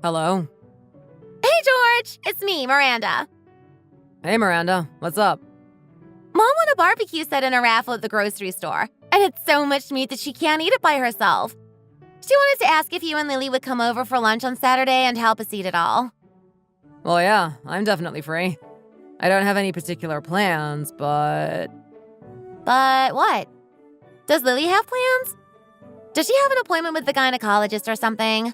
Hello? Hey, George! It's me, Miranda. Hey, Miranda. What's up? Mom won a barbecue set in a raffle at the grocery store, and it's so much meat that she can't eat it by herself. She wanted to ask if you and Lily would come over for lunch on Saturday and help us eat it all. Well, yeah, I'm definitely free. I don't have any particular plans, but... But what? Does Lily have plans? Does she have an appointment with the gynecologist or something?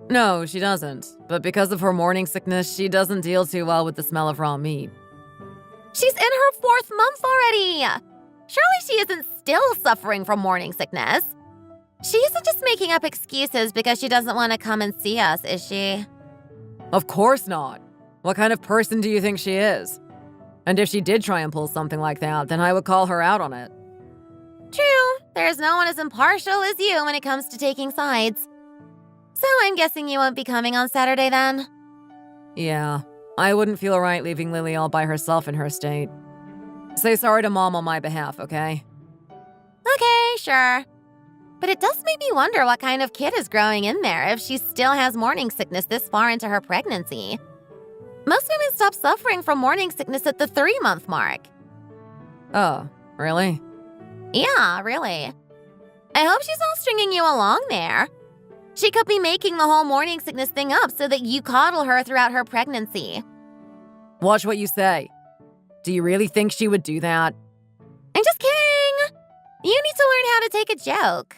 No, she doesn't. But because of her morning sickness, she doesn't deal too well with the smell of raw meat. She's in her 4th month already! Surely she isn't still suffering from morning sickness. She isn't just making up excuses because she doesn't want to come and see us, is she? Of course not. What kind of person do you think she is? And if she did try and pull something like that, then I would call her out on it. True. There's no one as impartial as you when it comes to taking sides. So I'm guessing you won't be coming on Saturday then? Yeah, I wouldn't feel right leaving Lily all by herself in her state. Say sorry to Mom on my behalf, okay? Okay, sure. But it does make me wonder what kind of kid is growing in there if she still has morning sickness this far into her pregnancy. Most women stop suffering from morning sickness at the 3-month mark. Oh, really? Yeah, really. I hope she's not stringing you along there. She could be making the whole morning sickness thing up so that you coddle her throughout her pregnancy. Watch what you say. Do you really think she would do that? I'm just kidding! You need to learn how to take a joke.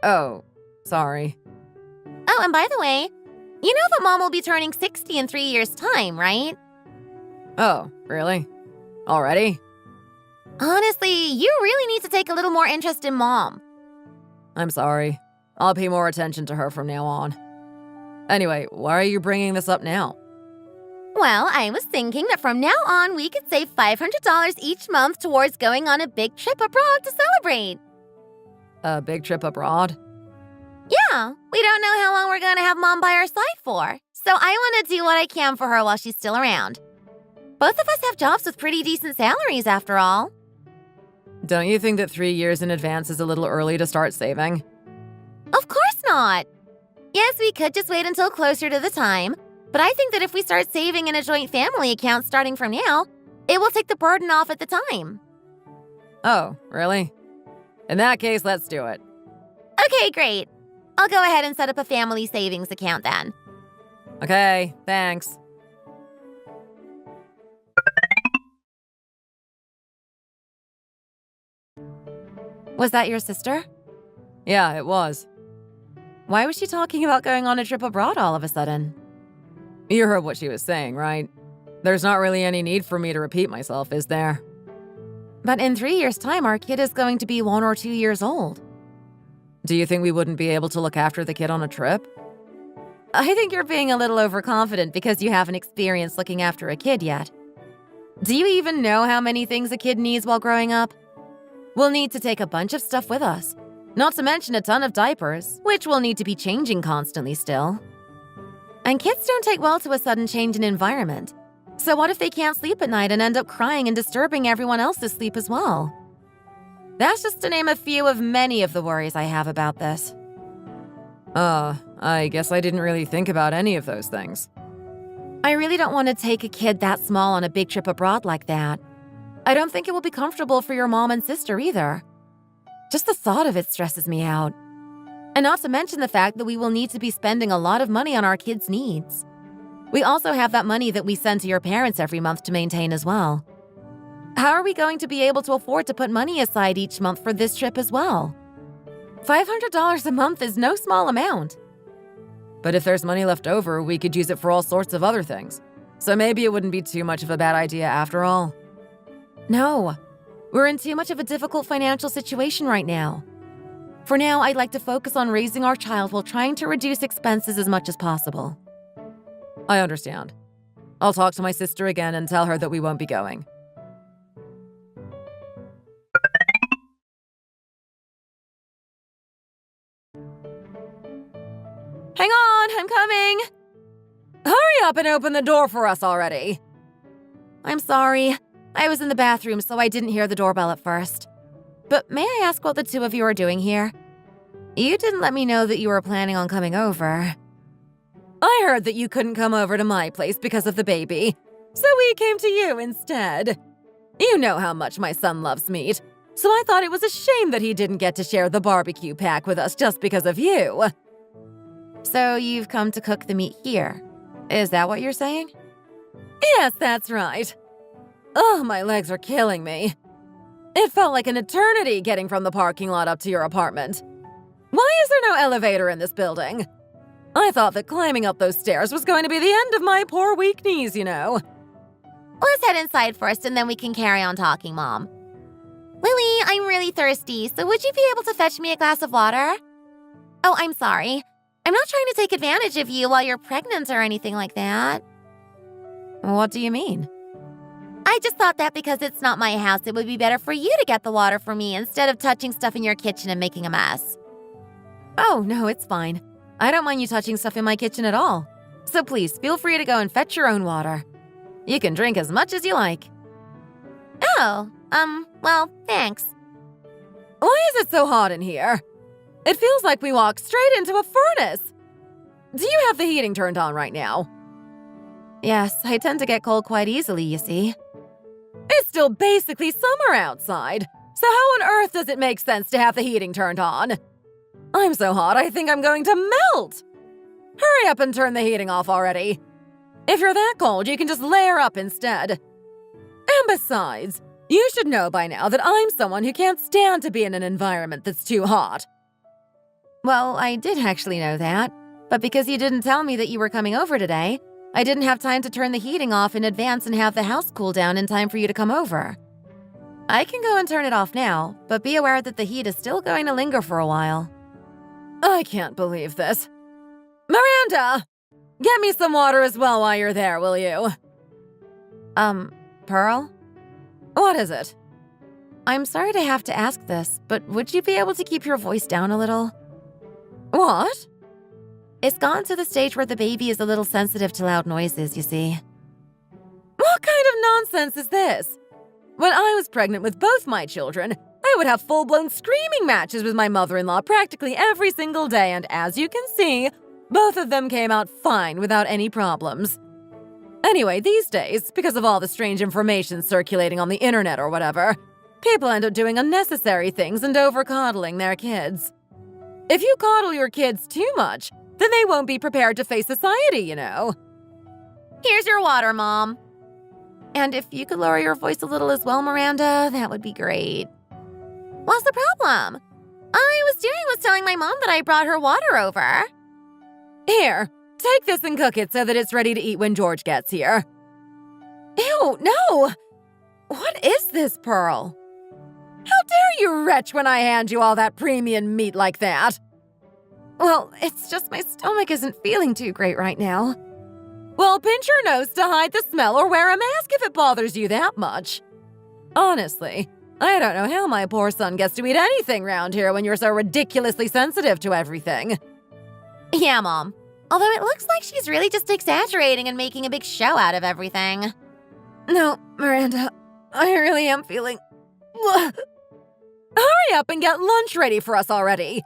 Oh, sorry. Oh, and by the way, you know that Mom will be turning 60 in 3 years' time, right? Oh, really? Already? Honestly, you really need to take a little more interest in Mom. I'm sorry. I'll pay more attention to her from now on. Anyway, why are you bringing this up now? Well, I was thinking that from now on, we could save $500 each month towards going on a big trip abroad to celebrate. A big trip abroad? Yeah, we don't know how long we're going to have Mom by our side for, so I want to do what I can for her while she's still around. Both of us have jobs with pretty decent salaries, after all. Don't you think that 3 years in advance is a little early to start saving? Of course not. Yes, we could just wait until closer to the time, but I think that if we start saving in a joint family account starting from now, it will take the burden off at the time. Oh, really? In that case, let's do it. Okay, great. I'll go ahead and set up a family savings account then. Okay, thanks. Was that your sister? Yeah, it was. Why was she talking about going on a trip abroad all of a sudden? You heard what she was saying, right? There's not really any need for me to repeat myself, is there? But in 3 years' time, our kid is going to be 1 or 2 years old. Do you think we wouldn't be able to look after the kid on a trip? I think you're being a little overconfident because you haven't experienced looking after a kid yet. Do you even know how many things a kid needs while growing up? We'll need to take a bunch of stuff with us, not to mention a ton of diapers, which we'll need to be changing constantly still. And kids don't take well to a sudden change in environment. So what if they can't sleep at night and end up crying and disturbing everyone else's sleep as well? That's just to name a few of many of the worries I have about this. I guess I didn't really think about any of those things. I really don't want to take a kid that small on a big trip abroad like that. I don't think it will be comfortable for your mom and sister either. Just the thought of it stresses me out. And not to mention the fact that we will need to be spending a lot of money on our kids' needs. We also have that money that we send to your parents every month to maintain as well. How are we going to be able to afford to put money aside each month for this trip as well? $500 a month is no small amount. But if there's money left over, we could use it for all sorts of other things. So maybe it wouldn't be too much of a bad idea after all. No, we're in too much of a difficult financial situation right now. For now, I'd like to focus on raising our child while trying to reduce expenses as much as possible. I understand. I'll talk to my sister again and tell her that we won't be going. Hang on, I'm coming! Hurry up and open the door for us already! I'm sorry. I was in the bathroom, so I didn't hear the doorbell at first. But may I ask what the two of you are doing here? You didn't let me know that you were planning on coming over. I heard that you couldn't come over to my place because of the baby, so we came to you instead. You know how much my son loves meat, so I thought it was a shame that he didn't get to share the barbecue pack with us just because of you. So you've come to cook the meat here. Is that what you're saying? Yes, that's right. Oh, my legs are killing me. It felt like an eternity getting from the parking lot up to your apartment. Why is there no elevator in this building? I thought that climbing up those stairs was going to be the end of my poor weak knees, you know. Let's head inside first and then we can carry on talking, Mom. Lily, I'm really thirsty, so would you be able to fetch me a glass of water? Oh, I'm sorry. I'm not trying to take advantage of you while you're pregnant or anything like that. What do you mean? I just thought that because it's not my house, it would be better for you to get the water for me instead of touching stuff in your kitchen and making a mess. Oh, no, it's fine. I don't mind you touching stuff in my kitchen at all. So please, feel free to go and fetch your own water. You can drink as much as you like. Oh, well, thanks. Why is it so hot in here? It feels like we walked straight into a furnace. Do you have the heating turned on right now? Yes, I tend to get cold quite easily, you see. It's still basically summer outside, so how on earth does it make sense to have the heating turned on? I'm so hot, I think I'm going to melt. Hurry up and turn the heating off already. If you're that cold, you can just layer up instead. And besides, you should know by now that I'm someone who can't stand to be in an environment that's too hot. Well, I did actually know that, but because you didn't tell me that you were coming over today, I didn't have time to turn the heating off in advance and have the house cool down in time for you to come over. I can go and turn it off now, but be aware that the heat is still going to linger for a while. I can't believe this. Miranda! Get me some water as well while you're there, will you? Pearl? What is it? I'm sorry to have to ask this, but would you be able to keep your voice down a little? What? It's gone to the stage where the baby is a little sensitive to loud noises, you see. What kind of nonsense is this? When I was pregnant with both my children, I would have full-blown screaming matches with my mother-in-law practically every single day, and as you can see, both of them came out fine without any problems. Anyway, these days, because of all the strange information circulating on the internet or whatever, people end up doing unnecessary things and over-coddling their kids. If you coddle your kids too much, then they won't be prepared to face society, you know. Here's your water, Mom. And if you could lower your voice a little as well, Miranda, that would be great. What's the problem? All I was doing was telling my mom that I brought her water over. Here, take this and cook it so that it's ready to eat when George gets here. Ew, no! What is this, Pearl? How dare you retch when I hand you all that premium meat like that? Well, it's just my stomach isn't feeling too great right now. Well, pinch your nose to hide the smell or wear a mask if it bothers you that much. Honestly, I don't know how my poor son gets to eat anything round here when you're so ridiculously sensitive to everything. Yeah, Mom. Although it looks like she's really just exaggerating and making a big show out of everything. No, Miranda, I really am feeling... Hurry up and get lunch ready for us already.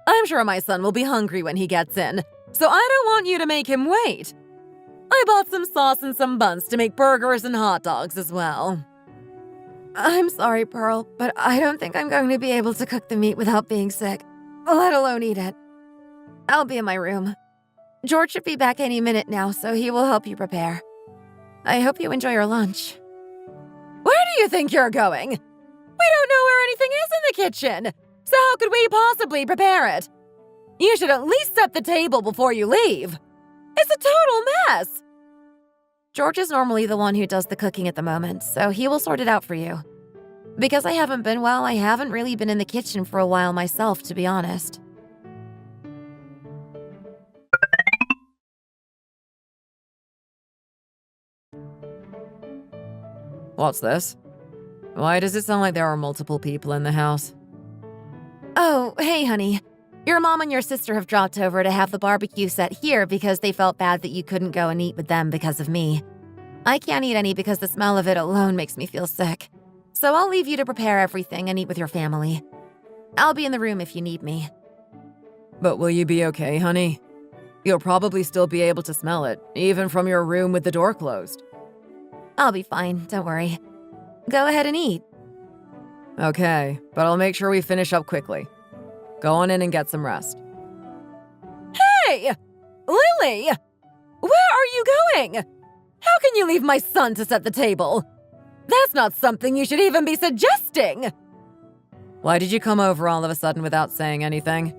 I'm sure my son will be hungry when he gets in, so I don't want you to make him wait. I bought some sauce and some buns to make burgers and hot dogs as well. I'm sorry, Pearl, but I don't think I'm going to be able to cook the meat without being sick, let alone eat it. I'll be in my room. George should be back any minute now, so he will help you prepare. I hope you enjoy your lunch. Where do you think you're going? We don't know where anything is in the kitchen, so how could we possibly prepare it? You should at least set the table before you leave. It's a total mess. George is normally the one who does the cooking at the moment, so he will sort it out for you. Because I haven't been well, I haven't really been in the kitchen for a while myself, to be honest. What's this? Why does it sound like there are multiple people in the house? Oh, hey, honey. Your mom and your sister have dropped over to have the barbecue set here because they felt bad that you couldn't go and eat with them because of me. I can't eat any because the smell of it alone makes me feel sick. So I'll leave you to prepare everything and eat with your family. I'll be in the room if you need me. But will you be okay, honey? You'll probably still be able to smell it, even from your room with the door closed. I'll be fine, don't worry. Go ahead and eat. Okay, but I'll make sure we finish up quickly. Go on in and get some rest. Hey! Lily! Where are you going? How can you leave my son to set the table? That's not something you should even be suggesting! Why did you come over all of a sudden without saying anything?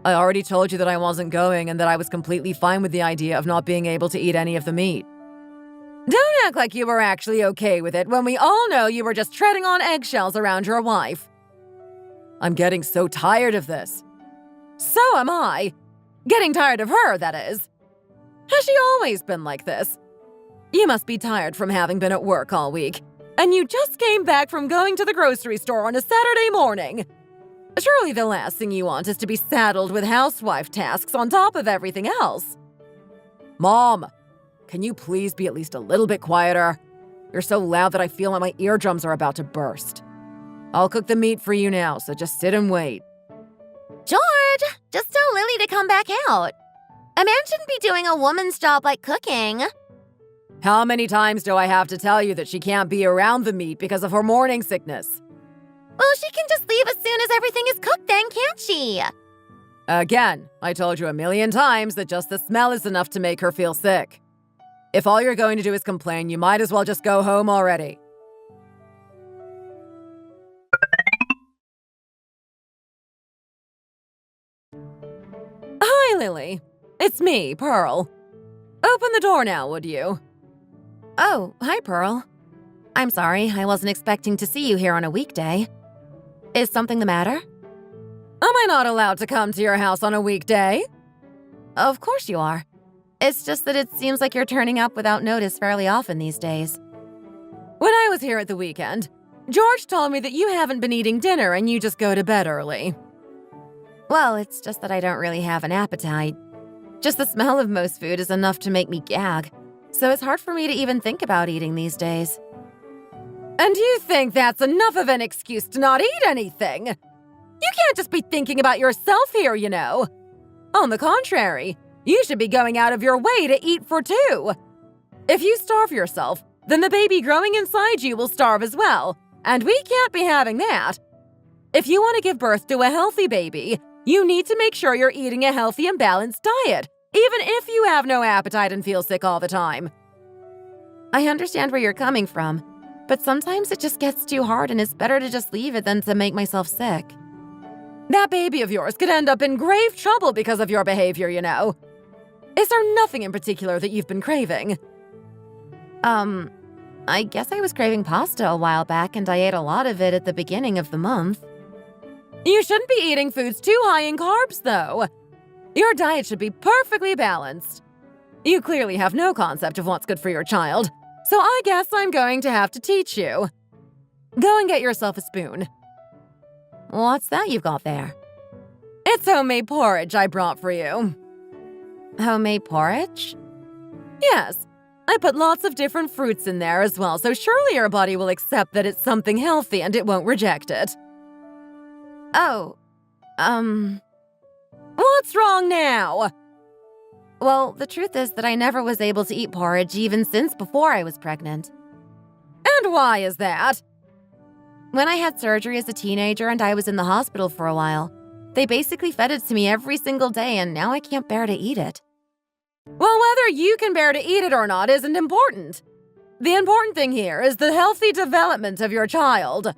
I already told you that I wasn't going and that I was completely fine with the idea of not being able to eat any of the meat. Don't act like you were actually okay with it when we all know you were just treading on eggshells around your wife. I'm getting so tired of this. So am I. Getting tired of her, that is. Has she always been like this? You must be tired from having been at work all week, and you just came back from going to the grocery store on a Saturday morning. Surely the last thing you want is to be saddled with housewife tasks on top of everything else. Mom, can you please be at least a little bit quieter? You're so loud that I feel like my eardrums are about to burst. I'll cook the meat for you now, so just sit and wait. George, just tell Lily to come back out. A man shouldn't be doing a woman's job like cooking. How many times do I have to tell you that she can't be around the meat because of her morning sickness? Well, she can just leave as soon as everything is cooked then, can't she? Again, I told you a million times that just the smell is enough to make her feel sick. If all you're going to do is complain, you might as well just go home already. Hi, Lily. It's me, Pearl. Open the door now, would you? Oh, hi, Pearl. I'm sorry, I wasn't expecting to see you here on a weekday. Is something the matter? Am I not allowed to come to your house on a weekday? Of course you are. It's just that it seems like you're turning up without notice fairly often these days. When I was here at the weekend, George told me that you haven't been eating dinner and you just go to bed early. Well, it's just that I don't really have an appetite. Just the smell of most food is enough to make me gag, so it's hard for me to even think about eating these days. And you think that's enough of an excuse to not eat anything? You can't just be thinking about yourself here, you know. On the contrary, you should be going out of your way to eat for two. If you starve yourself, then the baby growing inside you will starve as well, and we can't be having that. If you want to give birth to a healthy baby, you need to make sure you're eating a healthy and balanced diet, even if you have no appetite and feel sick all the time. I understand where you're coming from, but sometimes it just gets too hard and it's better to just leave it than to make myself sick. That baby of yours could end up in grave trouble because of your behavior, you know. Is there nothing in particular that you've been craving? I guess I was craving pasta a while back and I ate a lot of it at the beginning of the month. You shouldn't be eating foods too high in carbs, though. Your diet should be perfectly balanced. You clearly have no concept of what's good for your child, so I guess I'm going to have to teach you. Go and get yourself a spoon. What's that you've got there? It's homemade porridge I brought for you. Homemade porridge? Yes. I put lots of different fruits in there as well, so surely your body will accept that it's something healthy and it won't reject it. Oh, What's wrong now? Well, the truth is that I never was able to eat porridge even since before I was pregnant. And why is that? When I had surgery as a teenager and I was in the hospital for a while, they basically fed it to me every single day and now I can't bear to eat it. Well, whether you can bear to eat it or not isn't important. The important thing here is the healthy development of your child.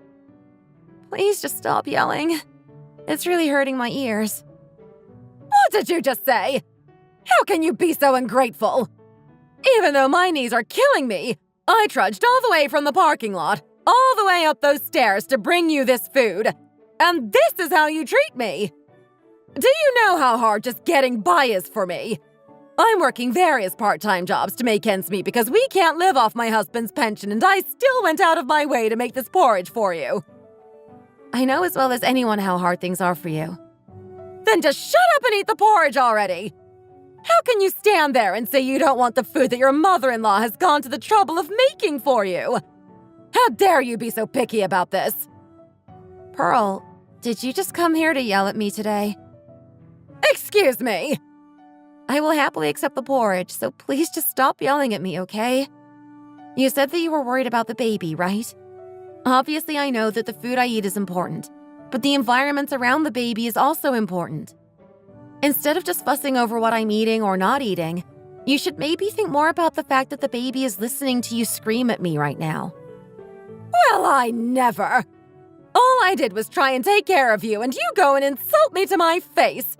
Please just stop yelling. It's really hurting my ears. What did you just say? How can you be so ungrateful? Even though my knees are killing me, I trudged all the way from the parking lot, all the way up those stairs to bring you this food. And this is how you treat me. Do you know how hard just getting by is for me? I'm working various part-time jobs to make ends meet because we can't live off my husband's pension and I still went out of my way to make this porridge for you. I know as well as anyone how hard things are for you. Then just shut up and eat the porridge already! How can you stand there and say you don't want the food that your mother-in-law has gone to the trouble of making for you? How dare you be so picky about this? Pearl, did you just come here to yell at me today? Excuse me! I will happily accept the porridge, so please just stop yelling at me, okay? You said that you were worried about the baby, right? Obviously, I know that the food I eat is important, but the environment around the baby is also important. Instead of just fussing over what I'm eating or not eating, you should maybe think more about the fact that the baby is listening to you scream at me right now. Well, I never. All I did was try and take care of you, and you go and insult me to my face.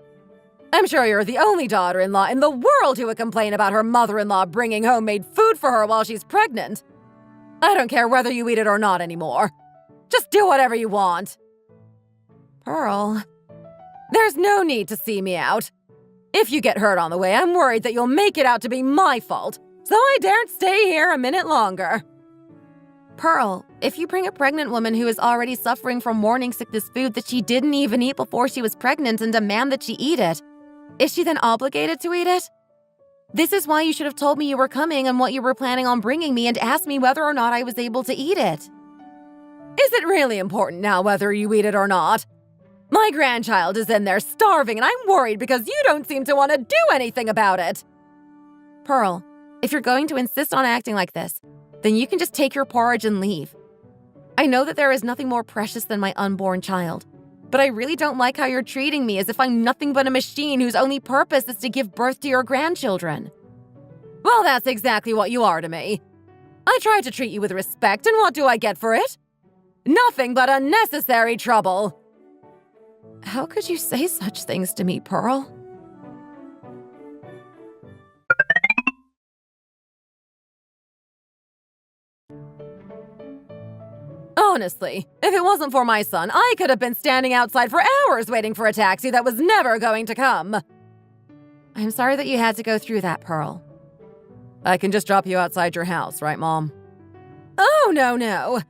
I'm sure you're the only daughter-in-law in the world who would complain about her mother-in-law bringing homemade food for her while she's pregnant. I don't care whether you eat it or not anymore. Just do whatever you want. Pearl. There's no need to see me out. If you get hurt on the way, I'm worried that you'll make it out to be my fault, so I daren't stay here a minute longer. Pearl, if you bring a pregnant woman who is already suffering from morning sickness food that she didn't even eat before she was pregnant and demand that she eat it, is she then obligated to eat it? This is why you should have told me you were coming and what you were planning on bringing me and asked me whether or not I was able to eat it. Is it really important now whether you eat it or not? My grandchild is in there starving and I'm worried because you don't seem to want to do anything about it. Pearl, if you're going to insist on acting like this, then you can just take your porridge and leave. I know that there is nothing more precious than my unborn child, but I really don't like how you're treating me as if I'm nothing but a machine whose only purpose is to give birth to your grandchildren. Well, that's exactly what you are to me. I try to treat you with respect, and what do I get for it? Nothing but unnecessary trouble. How could you say such things to me, Pearl? Honestly, if it wasn't for my son, I could have been standing outside for hours waiting for a taxi that was never going to come. I'm sorry that you had to go through that, Pearl. I can just drop you outside your house, right, Mom? Oh, no.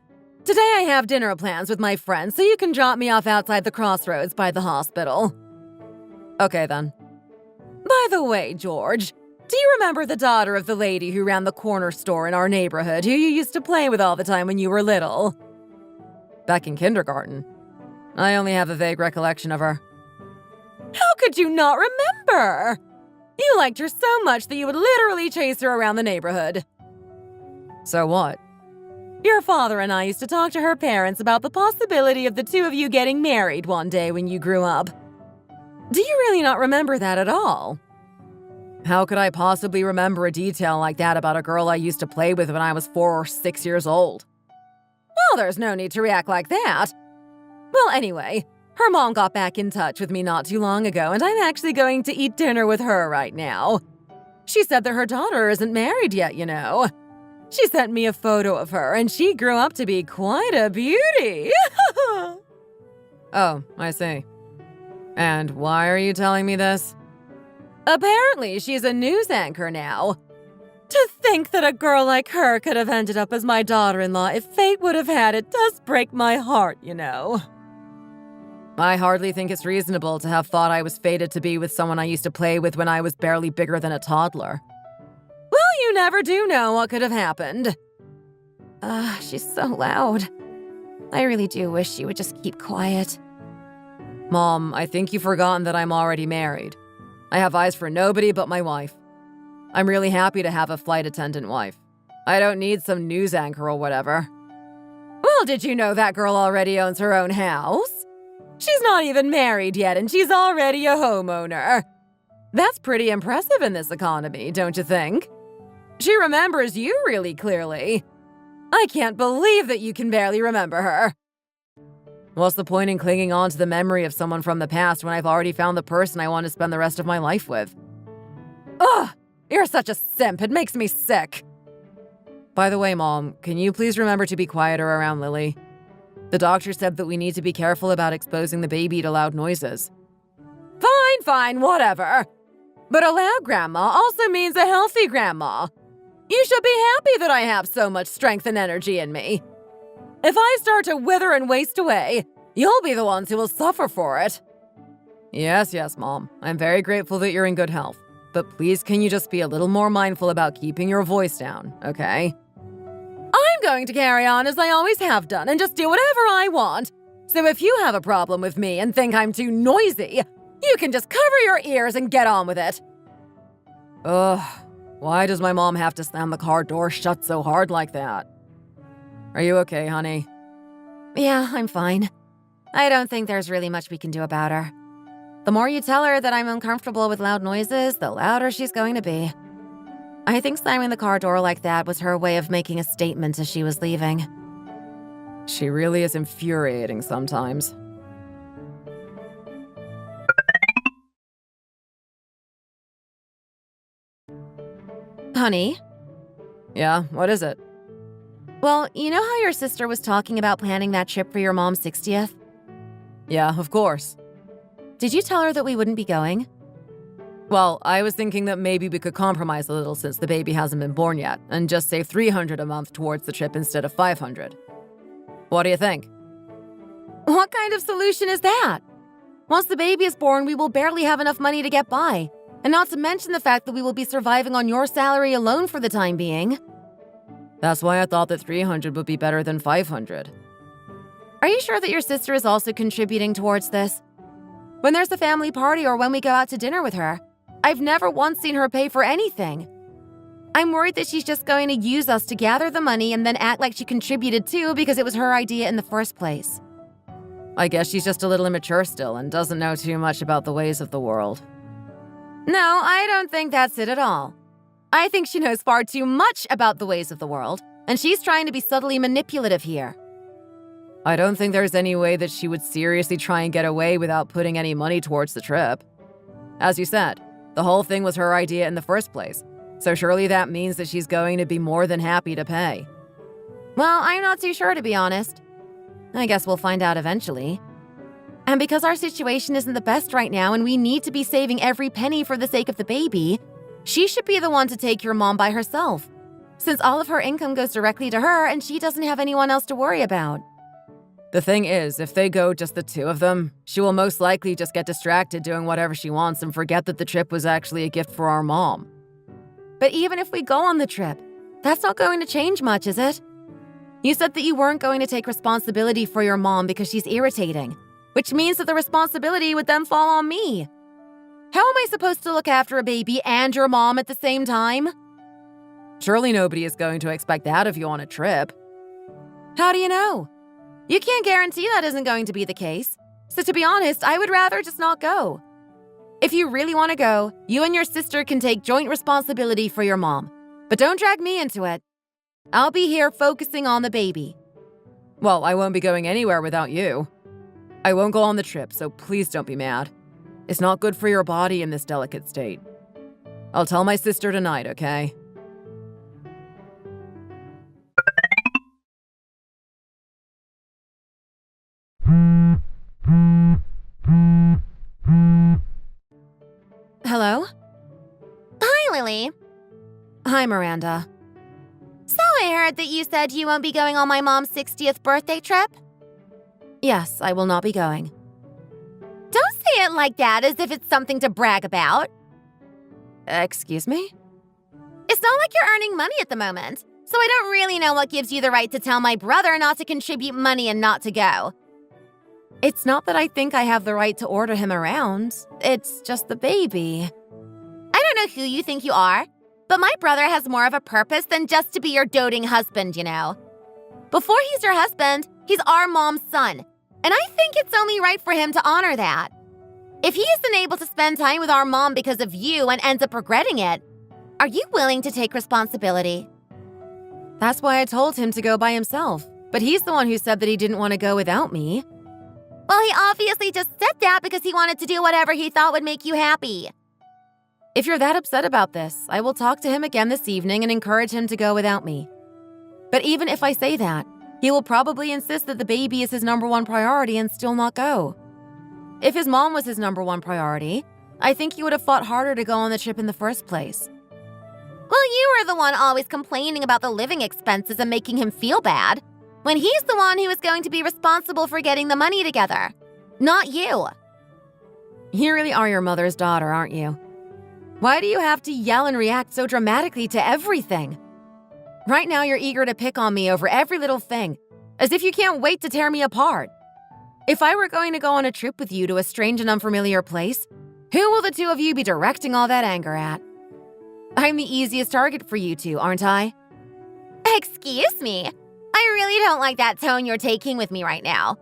Today I have dinner plans with my friends, so you can drop me off outside the crossroads by the hospital. Okay, then. By the way, George, do you remember the daughter of the lady who ran the corner store in our neighborhood who you used to play with all the time when you were little? Back in kindergarten. I only have a vague recollection of her. How could you not remember? You liked her so much that you would literally chase her around the neighborhood. So what? Your father and I used to talk to her parents about the possibility of the two of you getting married one day when you grew up. Do you really not remember that at all? How could I possibly remember a detail like that about a girl I used to play with when I was 4 or 6 years old? Well, there's no need to react like that. Well, anyway, her mom got back in touch with me not too long ago, and I'm actually going to eat dinner with her right now. She said that her daughter isn't married yet, you know. She sent me a photo of her, and she grew up to be quite a beauty. Oh, I see. And why are you telling me this? Apparently, she's a news anchor now. To think that a girl like her could have ended up as my daughter-in-law if fate would have had it does break my heart, you know. I hardly think it's reasonable to have thought I was fated to be with someone I used to play with when I was barely bigger than a toddler. Well, you never do know what could have happened. She's so loud. I really do wish she would just keep quiet. Mom, I think you've forgotten that I'm already married. I have eyes for nobody but my wife. I'm really happy to have a flight attendant wife. I don't need some news anchor or whatever. Well, did you know that girl already owns her own house? She's not even married yet, and she's already a homeowner. That's pretty impressive in this economy, don't you think? She remembers you really clearly. I can't believe that you can barely remember her. What's the point in clinging on to the memory of someone from the past when I've already found the person I want to spend the rest of my life with? Ugh! You're such a simp, it makes me sick. By the way, Mom, can you please remember to be quieter around Lily? The doctor said that we need to be careful about exposing the baby to loud noises. Fine, whatever. But a loud grandma also means a healthy grandma. You should be happy that I have so much strength and energy in me. If I start to wither and waste away, you'll be the ones who will suffer for it. Yes, Mom. I'm very grateful that you're in good health. But please, can you just be a little more mindful about keeping your voice down, okay? I'm going to carry on as I always have done and just do whatever I want. So if you have a problem with me and think I'm too noisy, you can just cover your ears and get on with it. Ugh, why does my mom have to slam the car door shut so hard like that? Are you okay, honey? Yeah, I'm fine. I don't think there's really much we can do about her. The more you tell her that I'm uncomfortable with loud noises, the louder she's going to be. I think slamming the car door like that was her way of making a statement as she was leaving. She really is infuriating sometimes. Honey? Yeah, what is it? Well, you know how your sister was talking about planning that trip for your mom's 60th? Yeah, of course. Did you tell her that we wouldn't be going? Well, I was thinking that maybe we could compromise a little since the baby hasn't been born yet, and just save $300 a month towards the trip instead of $500. What do you think? What kind of solution is that? Once the baby is born, we will barely have enough money to get by. And not to mention the fact that we will be surviving on your salary alone for the time being. That's why I thought that $300 would be better than $500. Are you sure that your sister is also contributing towards this? When there's a family party or when we go out to dinner with her, I've never once seen her pay for anything. I'm worried that she's just going to use us to gather the money and then act like she contributed too because it was her idea in the first place. I guess she's just a little immature still and doesn't know too much about the ways of the world. No, I don't think that's it at all. I think she knows far too much about the ways of the world, and she's trying to be subtly manipulative here. I don't think there's any way that she would seriously try and get away without putting any money towards the trip. As you said, the whole thing was her idea in the first place, so surely that means that she's going to be more than happy to pay. Well, I'm not too sure, to be honest. I guess we'll find out eventually. And because our situation isn't the best right now and we need to be saving every penny for the sake of the baby, she should be the one to take your mom by herself, since all of her income goes directly to her and she doesn't have anyone else to worry about. The thing is, if they go just the two of them, she will most likely just get distracted doing whatever she wants and forget that the trip was actually a gift for our mom. But even if we go on the trip, that's not going to change much, is it? You said that you weren't going to take responsibility for your mom because she's irritating, which means that the responsibility would then fall on me. How am I supposed to look after a baby and your mom at the same time? Surely nobody is going to expect that of you on a trip. How do you know? You can't guarantee that isn't going to be the case. So to be honest, I would rather just not go. If you really want to go, you and your sister can take joint responsibility for your mom. But don't drag me into it. I'll be here focusing on the baby. Well, I won't be going anywhere without you. I won't go on the trip, so please don't be mad. It's not good for your body in this delicate state. I'll tell my sister tonight, okay? Hello? Hi, Lily. Hi, Miranda. So I heard that you said you won't be going on my mom's 60th birthday trip? Yes, I will not be going. Don't say it like that as if it's something to brag about. Excuse me? It's not like you're earning money at the moment, so I don't really know what gives you the right to tell my brother not to contribute money and not to go. It's not that I think I have the right to order him around. It's just the baby. I don't know who you think you are, but my brother has more of a purpose than just to be your doting husband, you know. Before he's your husband, he's our mom's son, and I think it's only right for him to honor that. If he isn't able to spend time with our mom because of you and ends up regretting it, are you willing to take responsibility? That's why I told him to go by himself, but he's the one who said that he didn't want to go without me. Well, he obviously just said that because he wanted to do whatever he thought would make you happy. If you're that upset about this, I will talk to him again this evening and encourage him to go without me. But even if I say that, he will probably insist that the baby is his #1 priority and still not go. If his mom was his #1 priority, I think he would have fought harder to go on the trip in the first place. Well, you were the one always complaining about the living expenses and making him feel bad, when he's the one who is going to be responsible for getting the money together, not you. You really are your mother's daughter, aren't you? Why do you have to yell and react so dramatically to everything? Right now, you're eager to pick on me over every little thing, as if you can't wait to tear me apart. If I were going to go on a trip with you to a strange and unfamiliar place, who will the two of you be directing all that anger at? I'm the easiest target for you two, aren't I? Excuse me. I really don't like that tone you're taking with me right now.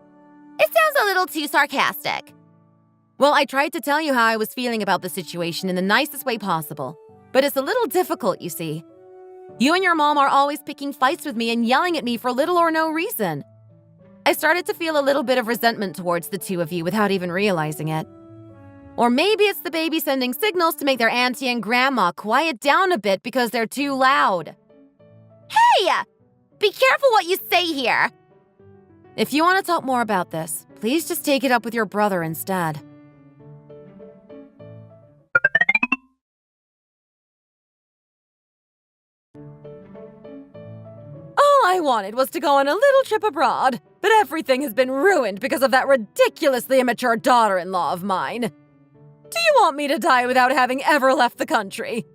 It sounds a little too sarcastic. Well, I tried to tell you how I was feeling about the situation in the nicest way possible, but it's a little difficult, you see. You and your mom are always picking fights with me and yelling at me for little or no reason. I started to feel a little bit of resentment towards the two of you without even realizing it. Or maybe it's the baby sending signals to make their auntie and grandma quiet down a bit because they're too loud. Hey! Be careful what you say here. If you want to talk more about this, please just take it up with your brother instead. All I wanted was to go on a little trip abroad, but everything has been ruined because of that ridiculously immature daughter-in-law of mine. Do you want me to die without having ever left the country?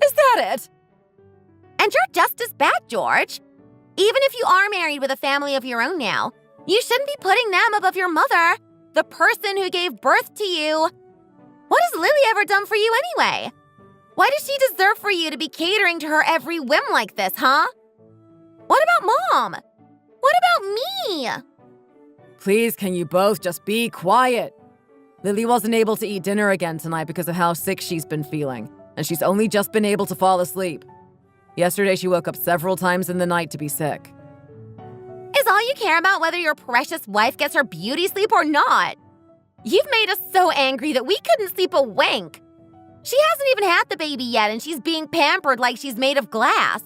Is that it? And you're just as bad, George. Even if you are married with a family of your own now, you shouldn't be putting them above your mother, the person who gave birth to you. What has Lily ever done for you anyway? Why does she deserve for you to be catering to her every whim like this, huh? What about Mom? What about me? Please, can you both just be quiet? Lily wasn't able to eat dinner again tonight because of how sick she's been feeling, and she's only just been able to fall asleep. Yesterday, she woke up several times in the night to be sick. Is all you care about whether your precious wife gets her beauty sleep or not? You've made us so angry that we couldn't sleep a wink. She hasn't even had the baby yet, and she's being pampered like she's made of glass.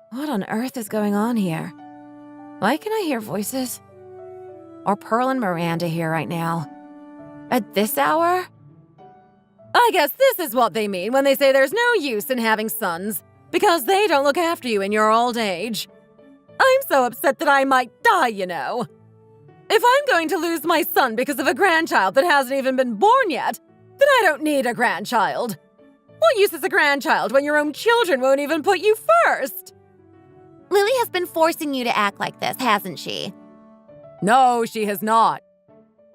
What on earth is going on here? Why can I hear voices? Are Pearl and Miranda here right now? At this hour? I guess this is what they mean when they say there's no use in having sons, because they don't look after you in your old age. I'm so upset that I might die, you know. If I'm going to lose my son because of a grandchild that hasn't even been born yet, then I don't need a grandchild. What use is a grandchild when your own children won't even put you first? Lily has been forcing you to act like this, hasn't she? No, she has not.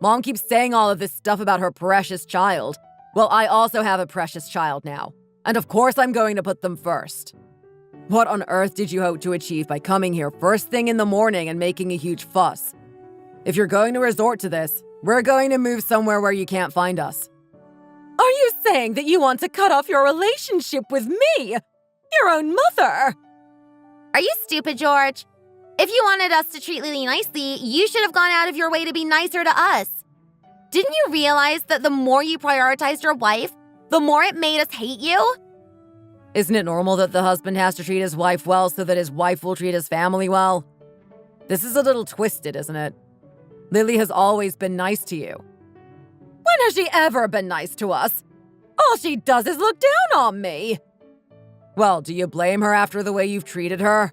Mom keeps saying all of this stuff about her precious child. Well, I also have a precious child now, and of course I'm going to put them first. What on earth did you hope to achieve by coming here first thing in the morning and making a huge fuss? If you're going to resort to this, we're going to move somewhere where you can't find us. Are you saying that you want to cut off your relationship with me, your own mother? Are you stupid, George? If you wanted us to treat Lily nicely, you should have gone out of your way to be nicer to us. Didn't you realize that the more you prioritized your wife, the more it made us hate you? Isn't it normal that the husband has to treat his wife well so that his wife will treat his family well? This is a little twisted, isn't it? Lily has always been nice to you. When has she ever been nice to us? All she does is look down on me. Well, do you blame her after the way you've treated her?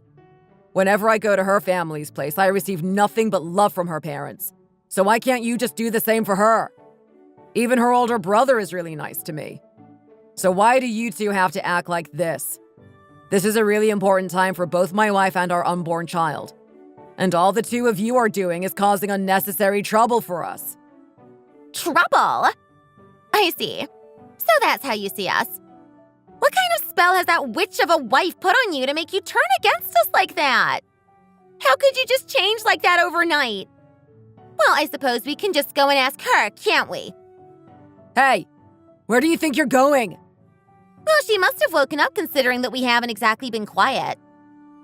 Whenever I go to her family's place, I receive nothing but love from her parents. So why can't you just do the same for her? Even her older brother is really nice to me. So why do you two have to act like this? This is a really important time for both my wife and our unborn child. And all the two of you are doing is causing unnecessary trouble for us. Trouble? I see. So that's how you see us. What kind of spell has that witch of a wife put on you to make you turn against us like that? How could you just change like that overnight? Well, I suppose we can just go and ask her, can't we? Hey, where do you think you're going? Well, she must have woken up considering that we haven't exactly been quiet.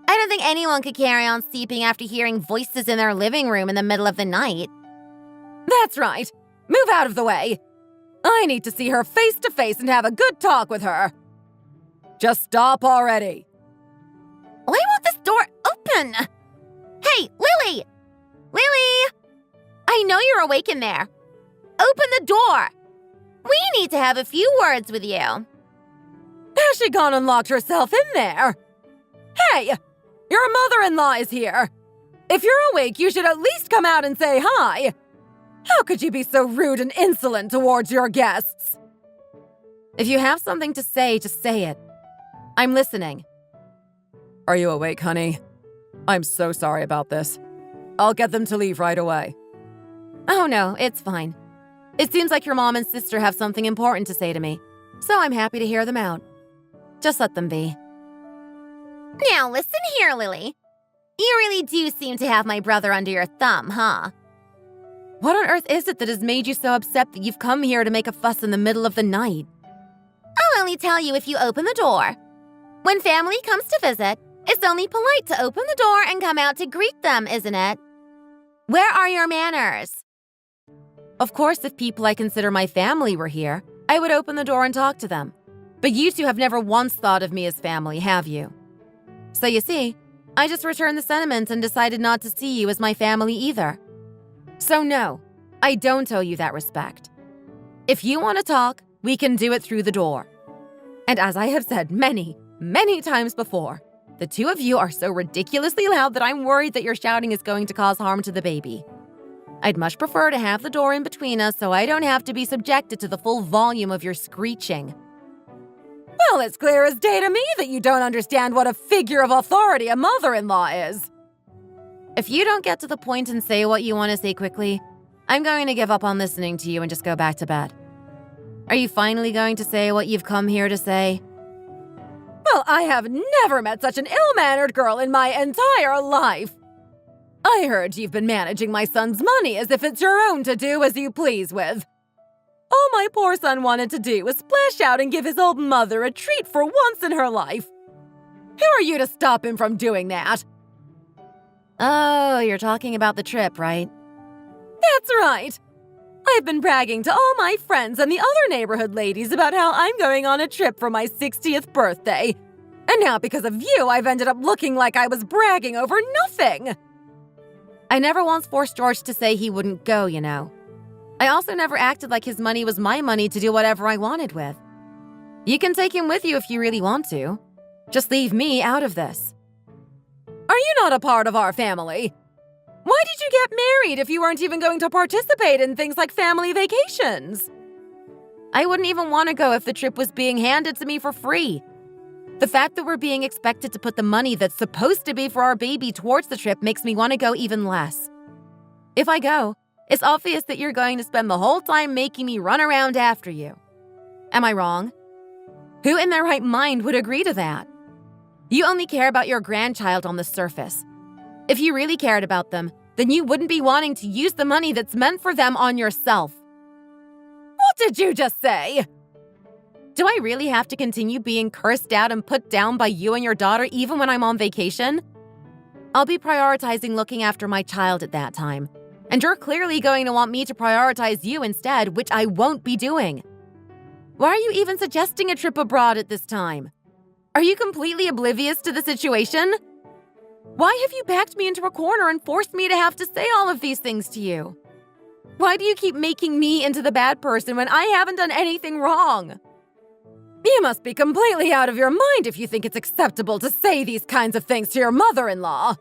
I don't think anyone could carry on sleeping after hearing voices in their living room in the middle of the night. That's right. Move out of the way. I need to see her face to face and have a good talk with her. Just stop already. Why won't this door open? Hey, Lily! Lily! I know you're awake in there. Open the door. We need to have a few words with you. Has she gone and locked herself in there? Hey, your mother-in-law is here. If you're awake, you should at least come out and say hi. How could you be so rude and insolent towards your guests? If you have something to say, just say it. I'm listening. Are you awake, honey? I'm so sorry about this. I'll get them to leave right away. Oh no, it's fine. It seems like your mom and sister have something important to say to me, so I'm happy to hear them out. Just let them be. Now listen here, Lily. You really do seem to have my brother under your thumb, huh? What on earth is it that has made you so upset that you've come here to make a fuss in the middle of the night? I'll only tell you if you open the door. When family comes to visit, it's only polite to open the door and come out to greet them, isn't it? Where are your manners? Of course, if people I consider my family were here, I would open the door and talk to them. But you two have never once thought of me as family, have you? So you see, I just returned the sentiments and decided not to see you as my family either. So no, I don't owe you that respect. If you want to talk, we can do it through the door. And as I have said many, many times before, the two of you are so ridiculously loud that I'm worried that your shouting is going to cause harm to the baby. I'd much prefer to have the door in between us so I don't have to be subjected to the full volume of your screeching. Well, it's clear as day to me that you don't understand what a figure of authority a mother-in-law is. If you don't get to the point and say what you want to say quickly, I'm going to give up on listening to you and just go back to bed. Are you finally going to say what you've come here to say? Well, I have never met such an ill-mannered girl in my entire life. I heard you've been managing my son's money as if it's your own to do as you please with. All my poor son wanted to do was splash out and give his old mother a treat for once in her life. Who are you to stop him from doing that? Oh, you're talking about the trip, right? That's right. I've been bragging to all my friends and the other neighborhood ladies about how I'm going on a trip for my 60th birthday. And now because of you, I've ended up looking like I was bragging over nothing. I never once forced George to say he wouldn't go, you know. I also never acted like his money was my money to do whatever I wanted with. You can take him with you if you really want to. Just leave me out of this. Are you not a part of our family? Why did you get married if you weren't even going to participate in things like family vacations? I wouldn't even want to go if the trip was being handed to me for free. The fact that we're being expected to put the money that's supposed to be for our baby towards the trip makes me want to go even less. If I go, it's obvious that you're going to spend the whole time making me run around after you. Am I wrong? Who in their right mind would agree to that? You only care about your grandchild on the surface. If you really cared about them, then you wouldn't be wanting to use the money that's meant for them on yourself. What did you just say? Do I really have to continue being cursed out and put down by you and your daughter even when I'm on vacation? I'll be prioritizing looking after my child at that time. And you're clearly going to want me to prioritize you instead, which I won't be doing. Why are you even suggesting a trip abroad at this time? Are you completely oblivious to the situation? Why have you backed me into a corner and forced me to have to say all of these things to you? Why do you keep making me into the bad person when I haven't done anything wrong? You must be completely out of your mind if you think it's acceptable to say these kinds of things to your mother-in-law.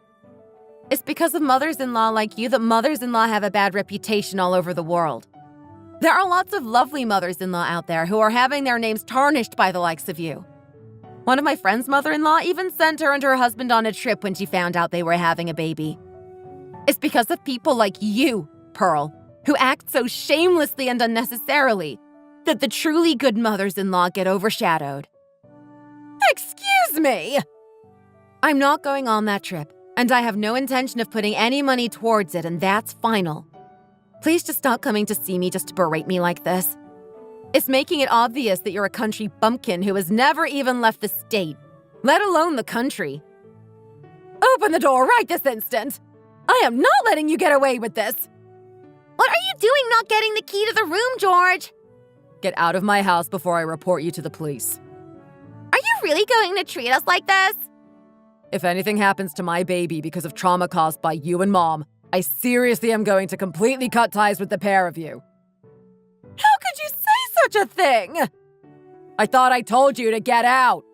It's because of mothers-in-law like you that mothers-in-law have a bad reputation all over the world. There are lots of lovely mothers-in-law out there who are having their names tarnished by the likes of you. One of my friend's mother-in-law even sent her and her husband on a trip when she found out they were having a baby. It's because of people like you, Pearl, who act so shamelessly and unnecessarily, that the truly good mothers-in-law get overshadowed. Excuse me! I'm not going on that trip, and I have no intention of putting any money towards it, and that's final. Please just stop coming to see me just to berate me like this. It's making it obvious that you're a country bumpkin who has never even left the state, let alone the country. Open the door right this instant! I am not letting you get away with this! What are you doing not getting the key to the room, George? Get out of my house before I report you to the police. Are you really going to treat us like this? If anything happens to my baby because of trauma caused by you and Mom, I seriously am going to completely cut ties with the pair of you. How could you say such a thing? I thought I told you to get out.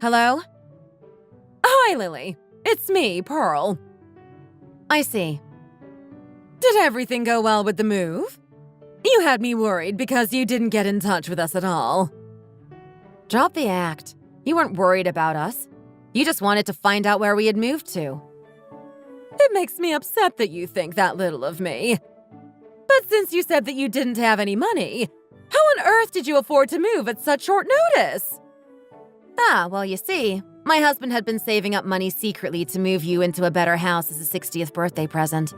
Hello? Hi, Lily. It's me, Pearl. I see. Did everything go well with the move? You had me worried because you didn't get in touch with us at all. Drop the act. You weren't worried about us. You just wanted to find out where we had moved to. It makes me upset that you think that little of me. But since you said that you didn't have any money, how on earth did you afford to move at such short notice? Ah, well, you see, my husband had been saving up money secretly to move you into a better house as a 60th birthday present.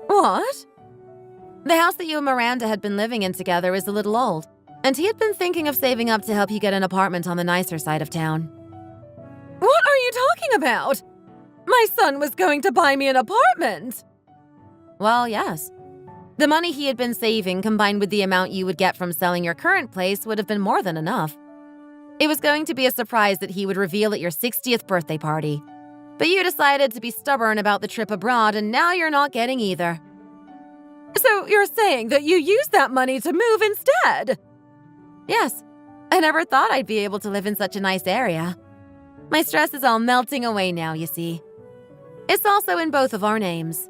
What? The house that you and Miranda had been living in together is a little old, and he had been thinking of saving up to help you get an apartment on the nicer side of town. What are you talking about? My son was going to buy me an apartment! Well, yes. The money he had been saving combined with the amount you would get from selling your current place would have been more than enough. It was going to be a surprise that he would reveal at your 60th birthday party. But you decided to be stubborn about the trip abroad, and now you're not getting either. So you're saying that you used that money to move instead? Yes. I never thought I'd be able to live in such a nice area. My stress is all melting away now, you see. It's also in both of our names.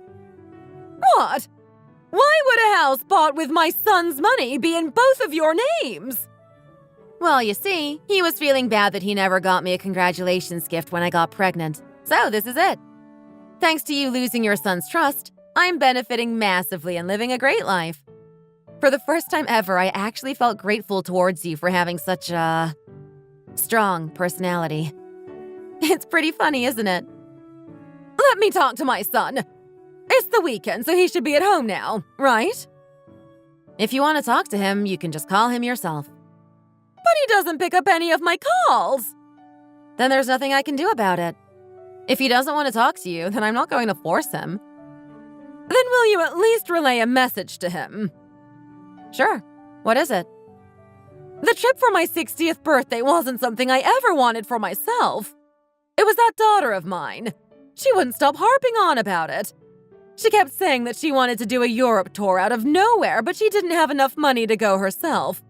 What? Why would a house bought with my son's money be in both of your names? Well, you see, he was feeling bad that he never got me a congratulations gift when I got pregnant. So this is it. Thanks to you losing your son's trust, I'm benefiting massively and living a great life. For the first time ever, I actually felt grateful towards you for having such a strong personality. It's pretty funny, isn't it? Let me talk to my son. It's the weekend, so he should be at home now, right? If you want to talk to him, you can just call him yourself. But he doesn't pick up any of my calls. Then there's nothing I can do about it. If he doesn't want to talk to you, then I'm not going to force him. Then will you at least relay a message to him? Sure. What is it? The trip for my 60th birthday wasn't something I ever wanted for myself. It was that daughter of mine. She wouldn't stop harping on about it. She kept saying that she wanted to do a Europe tour out of nowhere, but she didn't have enough money to go herself.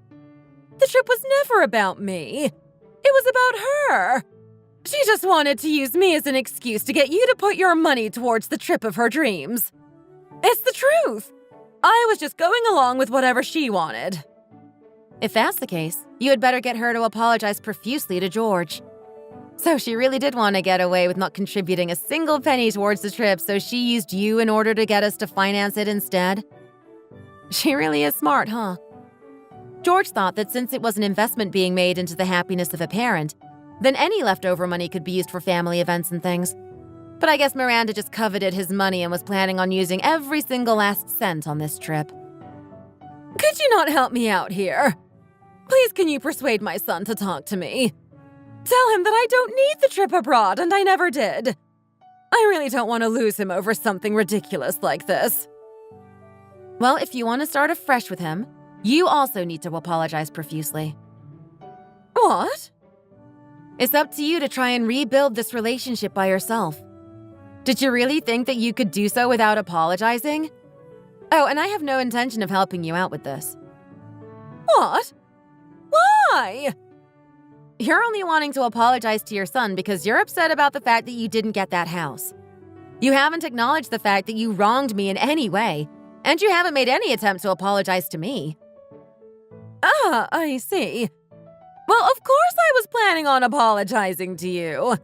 The trip was never about me. It was about her. She just wanted to use me as an excuse to get you to put your money towards the trip of her dreams. It's the truth. I was just going along with whatever she wanted. If that's the case, you had better get her to apologize profusely to George. So she really did want to get away with not contributing a single penny towards the trip, so she used you in order to get us to finance it instead? She really is smart, huh? George thought that since it was an investment being made into the happiness of a parent, then any leftover money could be used for family events and things. But I guess Miranda just coveted his money and was planning on using every single last cent on this trip. Could you not help me out here? Please, can you persuade my son to talk to me? Tell him that I don't need the trip abroad, and I never did. I really don't want to lose him over something ridiculous like this. Well, if you want to start afresh with him, you also need to apologize profusely. What? It's up to you to try and rebuild this relationship by yourself. Did you really think that you could do so without apologizing? Oh, and I have no intention of helping you out with this. What? Why? You're only wanting to apologize to your son because you're upset about the fact that you didn't get that house. You haven't acknowledged the fact that you wronged me in any way, and you haven't made any attempt to apologize to me. Ah, I see. Well, of course I was planning on apologizing to you.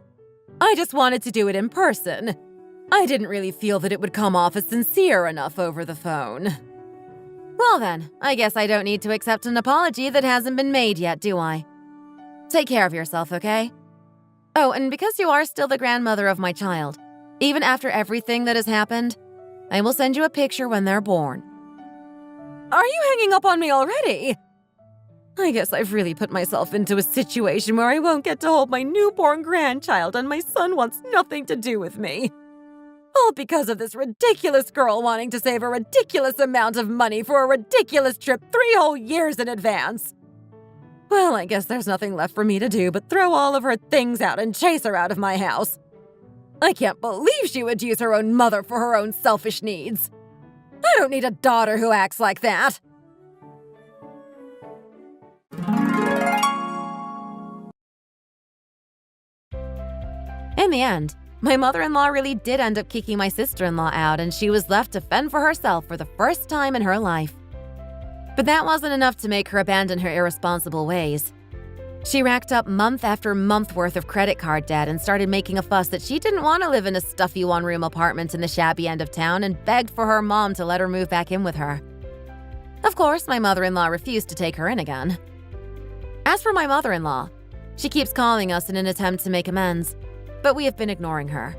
I just wanted to do it in person. I didn't really feel that it would come off as sincere enough over the phone. Well then, I guess I don't need to accept an apology that hasn't been made yet, do I? Take care of yourself, okay? Oh, and because you are still the grandmother of my child, even after everything that has happened, I will send you a picture when they're born. Are you hanging up on me already? I guess I've really put myself into a situation where I won't get to hold my newborn grandchild and my son wants nothing to do with me. All because of this ridiculous girl wanting to save a ridiculous amount of money for a ridiculous trip 3 whole years in advance. Well, I guess there's nothing left for me to do but throw all of her things out and chase her out of my house. I can't believe she would use her own mother for her own selfish needs. I don't need a daughter who acts like that. In the end, my mother-in-law really did end up kicking my sister-in-law out, and she was left to fend for herself for the first time in her life. But that wasn't enough to make her abandon her irresponsible ways. She racked up month after month worth of credit card debt and started making a fuss that she didn't want to live in a stuffy one-room apartment in the shabby end of town and begged for her mom to let her move back in with her. Of course, my mother-in-law refused to take her in again. As for my mother-in-law, she keeps calling us in an attempt to make amends, but we have been ignoring her.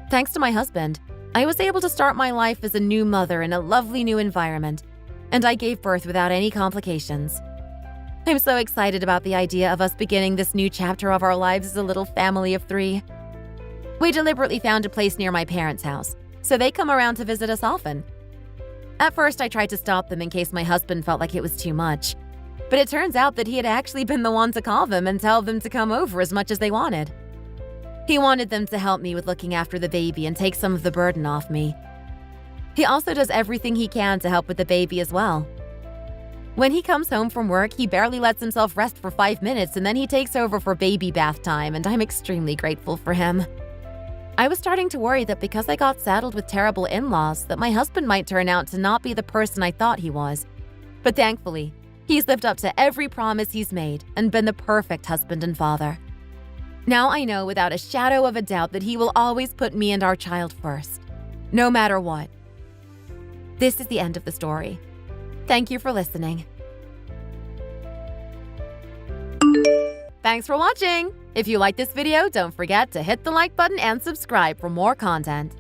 Thanks to my husband, I was able to start my life as a new mother in a lovely new environment, and I gave birth without any complications. I'm so excited about the idea of us beginning this new chapter of our lives as a little family of 3. We deliberately found a place near my parents' house, so they come around to visit us often. At first, I tried to stop them in case my husband felt like it was too much, but it turns out that he had actually been the one to call them and tell them to come over as much as they wanted. He wanted them to help me with looking after the baby and take some of the burden off me. He also does everything he can to help with the baby as well. When he comes home from work, he barely lets himself rest for 5 minutes and then he takes over for baby bath time, and I'm extremely grateful for him. I was starting to worry that because I got saddled with terrible in-laws, that my husband might turn out to not be the person I thought he was. But thankfully, he's lived up to every promise he's made and been the perfect husband and father. Now I know without a shadow of a doubt that he will always put me and our child first, no matter what. This is the end of the story. Thank you for listening. Thanks for watching! If you like this video, don't forget to hit the like button and subscribe for more content.